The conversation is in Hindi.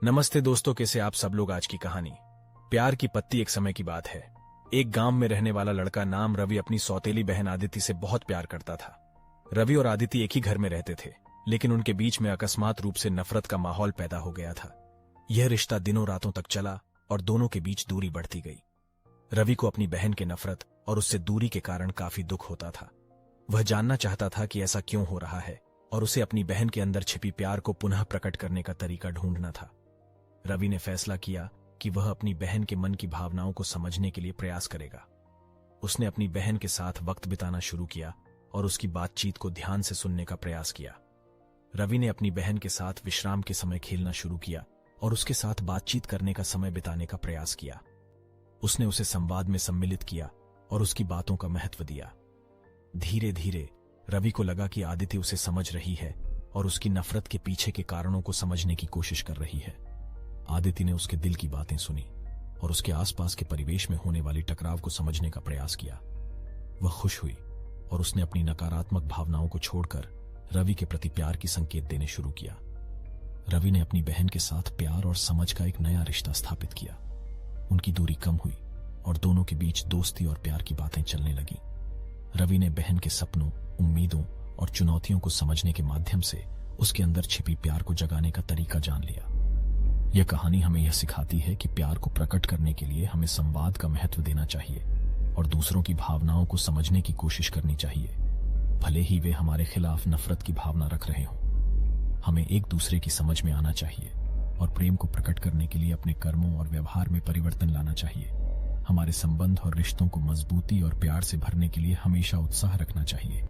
नमस्ते दोस्तों, कैसे आप सब लोग। आज की कहानी प्यार की पत्ती। एक समय की बात है, एक गांव में रहने वाला लड़का नाम रवि अपनी सौतेली बहन आदिति से बहुत प्यार करता था। रवि और आदिति एक ही घर में रहते थे, लेकिन उनके बीच में अकस्मात रूप से नफरत का माहौल पैदा हो गया था। यह रिश्ता दिनों रातों तक चला और दोनों के बीच दूरी बढ़ती गई। रवि को अपनी बहन के नफरत और उससे दूरी के कारण काफी दुख होता था। वह जानना चाहता था कि ऐसा क्यों हो रहा है और उसे अपनी बहन के अंदर छिपी प्यार को पुनः प्रकट करने का तरीका ढूंढना था। रवि ने फैसला किया कि वह अपनी बहन के मन की भावनाओं को समझने के लिए प्रयास करेगा। उसने अपनी बहन के साथ वक्त बिताना शुरू किया और उसकी बातचीत को ध्यान से सुनने का प्रयास किया। रवि ने अपनी बहन के साथ विश्राम के समय खेलना शुरू किया और उसके साथ बातचीत करने का समय बिताने का प्रयास किया। उसने उसे संवाद में सम्मिलित किया और उसकी बातों का महत्व दिया। धीरे धीरे रवि को लगा कि आदिति उसे समझ रही है और उसकी नफरत के पीछे के कारणों को समझने की कोशिश कर रही है। आदिति ने उसके दिल की बातें सुनी और उसके आसपास के परिवेश में होने वाली टकराव को समझने का प्रयास किया। वह खुश हुई और उसने अपनी नकारात्मक भावनाओं को छोड़कर रवि के प्रति प्यार की संकेत देने शुरू किया। रवि ने अपनी बहन के साथ प्यार और समझ का एक नया रिश्ता स्थापित किया। उनकी दूरी कम हुई और दोनों के बीच दोस्ती और प्यार की बातें चलने लगी। रवि ने बहन के सपनों, उम्मीदों और चुनौतियों को समझने के माध्यम से उसके अंदर छिपी प्यार को जगाने का तरीका जान लिया। यह कहानी हमें यह सिखाती है कि प्यार को प्रकट करने के लिए हमें संवाद का महत्व देना चाहिए और दूसरों की भावनाओं को समझने की कोशिश करनी चाहिए, भले ही वे हमारे खिलाफ नफरत की भावना रख रहे हों। हमें एक दूसरे की समझ में आना चाहिए और प्रेम को प्रकट करने के लिए अपने कर्मों और व्यवहार में परिवर्तन लाना चाहिए। हमारे संबंध और रिश्तों को मजबूती और प्यार से भरने के लिए हमेशा उत्साह रखना चाहिए।